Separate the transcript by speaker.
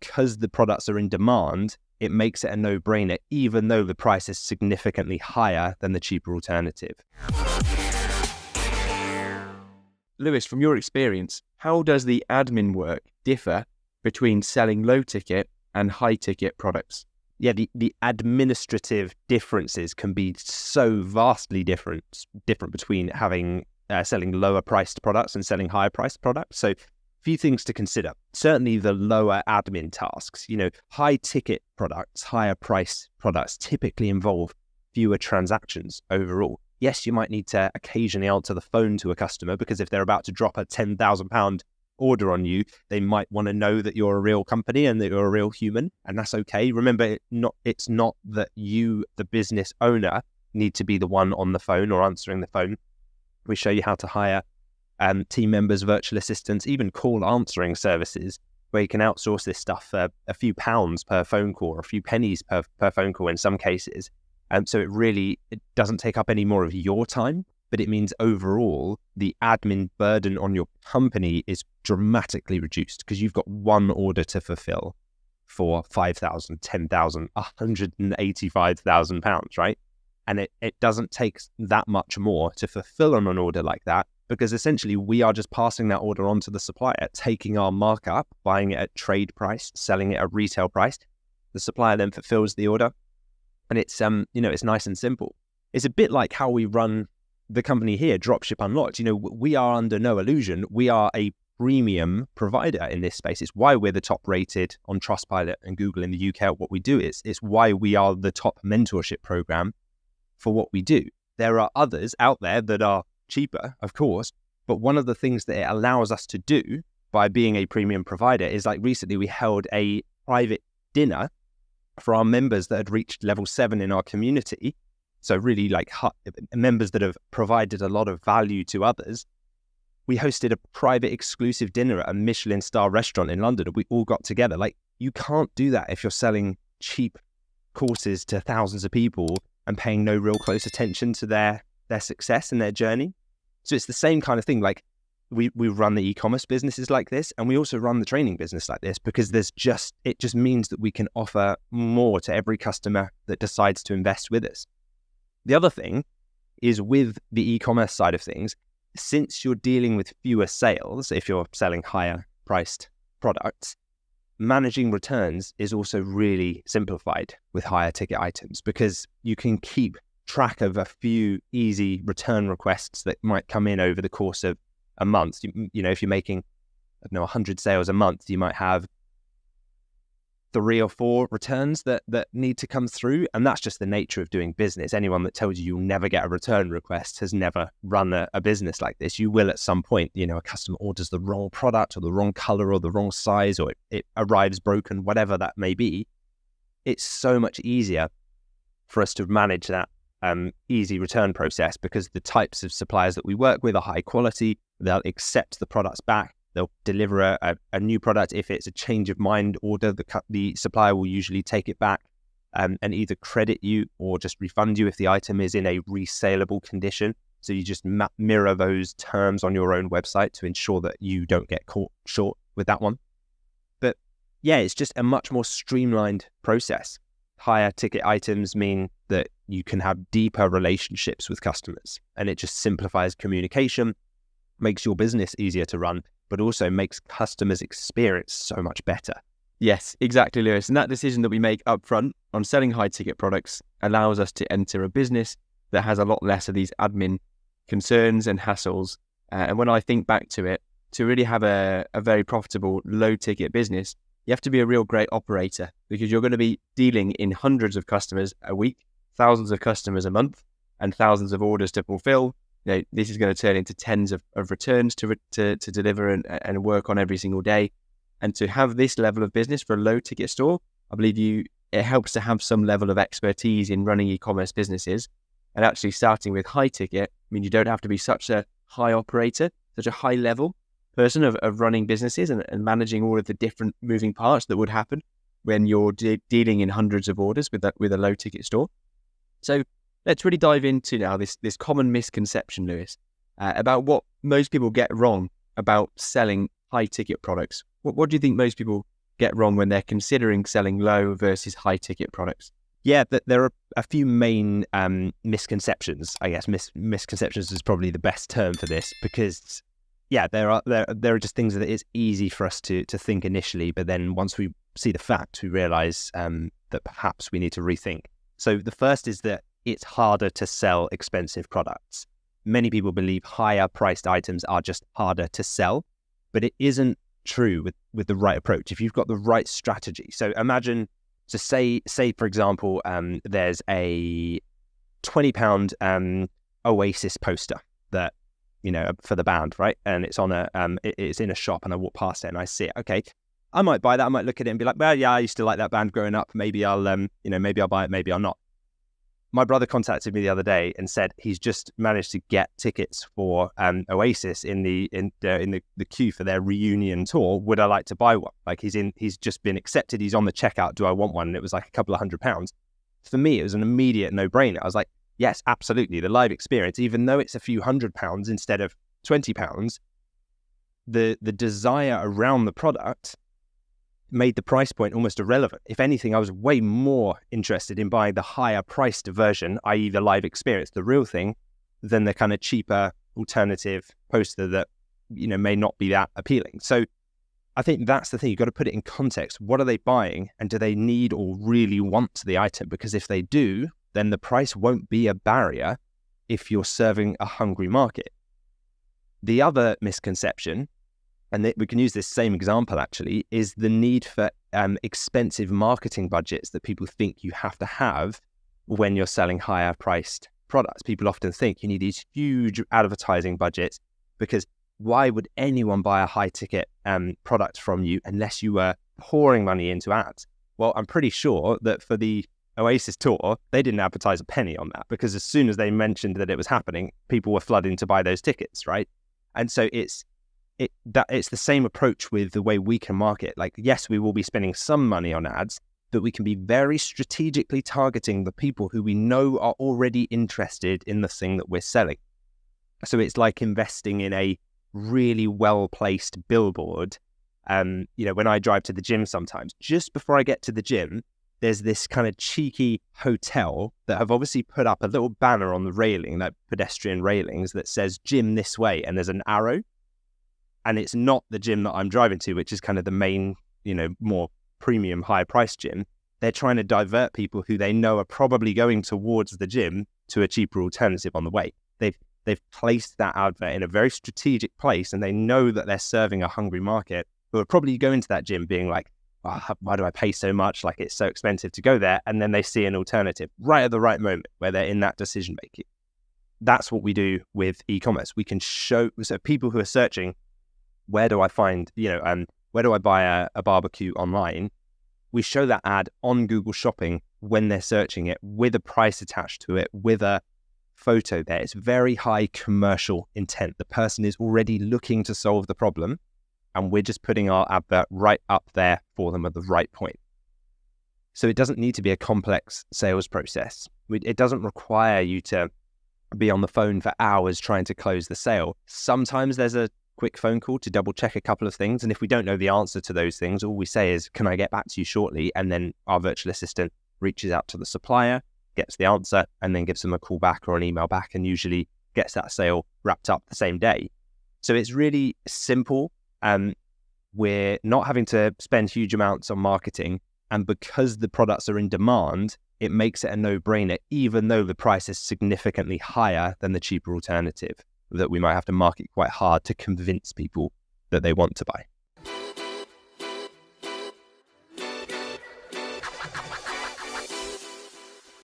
Speaker 1: because the products are in demand, it makes it a no-brainer, even though the price is significantly higher than the cheaper alternative.
Speaker 2: Lewis, from your experience, how does the admin work differ between selling low-ticket and high-ticket products?
Speaker 1: Yeah, the administrative differences can be so vastly different between having selling lower priced products and selling higher priced products. So, few things to consider. Certainly the lower admin tasks. High ticket products, higher price products typically involve fewer transactions overall. Yes, you might need to occasionally answer the phone to a customer, because if they're about to drop a £10,000 order on you, they might want to know that you're a real company and that you're a real human, and that's okay. Remember, it's not that you, the business owner, need to be the one on the phone or answering the phone. We show you how to hire team members, virtual assistants, even call answering services, where you can outsource this stuff for a few pounds per phone call, or a few pennies per phone call in some cases. So it doesn't take up any more of your time, but it means overall the admin burden on your company is dramatically reduced, because you've got one order to fulfill for £5,000, £10,000, £185,000, right? And it doesn't take that much more to fulfill on an order like that, because essentially we are just passing that order on to the supplier, taking our markup, buying it at trade price, selling it at retail price. The supplier then fulfills the order, and it's it's nice and simple. It's a bit like how we run the company here, Dropship Unlocked. We are under no illusion. We are a premium provider in this space. It's why we're the top rated on Trustpilot and Google in the UK at what we do. It's why we are the top mentorship program for what we do. There are others out there that are cheaper, of course, but one of the things that it allows us to do by being a premium provider is, like, recently we held a private dinner for our members that had reached level 7 in our community. So really, like, members that have provided a lot of value to others. We hosted a private exclusive dinner at a Michelin star restaurant in London. We all got together. Like, you can't do that if you're selling cheap courses to thousands of people and paying no real close attention to their success and their journey. So it's the same kind of thing. Like, we run the e-commerce businesses like this, and we also run the training business like this, because it just means that we can offer more to every customer that decides to invest with us. The other thing is, with the e-commerce side of things, since you're dealing with fewer sales, if you're selling higher priced products, managing returns is also really simplified with higher ticket items, because you can keep track of a few easy return requests that might come in over the course of a month. If you're making 100 sales a month, you might have 3 or 4 returns that need to come through, and that's just the nature of doing business. Anyone that tells you you'll never get a return request has never run a business like this. You will at some point. A customer orders the wrong product or the wrong color or the wrong size, or it arrives broken, whatever that may be. It's so much easier for us to manage that easy return process, because the types of suppliers that we work with are high quality. They'll accept the products back. They'll deliver a new product. If it's a change of mind order, the supplier will usually take it back and either credit you or just refund you if the item is in a resaleable condition. So you just mirror those terms on your own website to ensure that you don't get caught short with that one. But yeah, it's just a much more streamlined process. Higher ticket items mean that you can have deeper relationships with customers, and it just simplifies communication, makes your business easier to run, but also makes customers' experience so much better.
Speaker 2: Yes, exactly, Lewis. And that decision that we make up front on selling high ticket products allows us to enter a business that has a lot less of these admin concerns and hassles. And when I think back to it, to really have a very profitable low ticket business, you have to be a real great operator, because you're going to be dealing in hundreds of customers a week, thousands of customers a month, and thousands of orders to fulfill. This is going to turn into tens of returns to deliver and work on every single day. And to have this level of business for a low ticket store, I believe it helps to have some level of expertise in running e-commerce businesses. And actually starting with high ticket, you don't have to be such a high operator, such a high level person of running businesses and managing all of the different moving parts that would happen when you're dealing in hundreds of orders with a low ticket store. So let's really dive into now this common misconception, Lewis, about what most people get wrong about selling high ticket products. What do you think most people get wrong when they're considering selling low versus high ticket products?
Speaker 1: Yeah, there are a few main misconceptions. I guess misconceptions is probably the best term for this, because there are just things that it's easy for us to think initially, but then once we see the facts, we realize that perhaps we need to rethink. So the first is that it's harder to sell expensive products. Many people believe higher priced items are just harder to sell, but it isn't true with the right approach. If you've got the right strategy. So imagine, just say for example, there's a £20 Oasis poster that, for the band, right? And it's on it's in a shop, and I walk past it and I see it. Okay, I might buy that. I might look at it and be like, well, yeah, I used to like that band growing up. Maybe I'll, maybe I'll buy it. Maybe I'll not. My brother contacted me the other day and said he's just managed to get tickets for Oasis in the queue for their reunion tour. Would I like to buy one? Like he's just been accepted. He's on the checkout. Do I want one? And it was like a couple of £100. For me, it was an immediate no-brainer. I was like, yes, absolutely. The live experience, even though it's a few £100 instead of £20, the desire around the product made the price point almost irrelevant. If anything, I was way more interested in buying the higher priced version, i.e. the live experience, the real thing, than the kind of cheaper alternative poster that, may not be that appealing. So I think that's the thing. You've got to put it in context. What are they buying, and do they need or really want the item? Because if they do, then the price won't be a barrier if you're serving a hungry market. The other misconception, and we can use this same example actually, is the need for expensive marketing budgets that people think you have to have when you're selling higher priced products. People often think you need these huge advertising budgets, because why would anyone buy a high ticket product from you unless you were pouring money into ads? Well, I'm pretty sure that for the Oasis tour, they didn't advertise a penny on that, because as soon as they mentioned that it was happening, people were flooding to buy those tickets, right? And so it's the same approach with the way we can market. Like, yes, we will be spending some money on ads, but we can be very strategically targeting the people who we know are already interested in the thing that we're selling. So it's like investing in a really well-placed billboard. When I drive to the gym sometimes, just before I get to the gym, there's this kind of cheeky hotel that have obviously put up a little banner on the railing, like pedestrian railings, that says gym this way, and there's an arrow. And it's not the gym that I'm driving to, which is kind of the main, more premium, high price gym. They're trying to divert people who they know are probably going towards the gym to a cheaper alternative on the way. They've placed that advert in a very strategic place, and they know that they're serving a hungry market who are probably going to that gym being like, oh, why do I pay so much? Like, it's so expensive to go there. And then they see an alternative right at the right moment where they're in that decision making. That's what we do with e-commerce. We can show, so people who are searching, where do I find, where do I buy a barbecue online? We show that ad on Google Shopping when they're searching it, with a price attached to it, with a photo there. It's very high commercial intent. The person is already looking to solve the problem, and we're just putting our advert right up there for them at the right point. So it doesn't need to be a complex sales process. It doesn't require you to be on the phone for hours trying to close the sale. Sometimes there's a quick phone call to double check a couple of things. And if we don't know the answer to those things, all we say is, can I get back to you shortly? And then our virtual assistant reaches out to the supplier, gets the answer, and then gives them a call back or an email back, and usually gets that sale wrapped up the same day. So it's really simple. We're not having to spend huge amounts on marketing. And because the products are in demand, it makes it a no-brainer, even though the price is significantly higher than the cheaper alternative that we might have to market quite hard to convince people that they want to buy.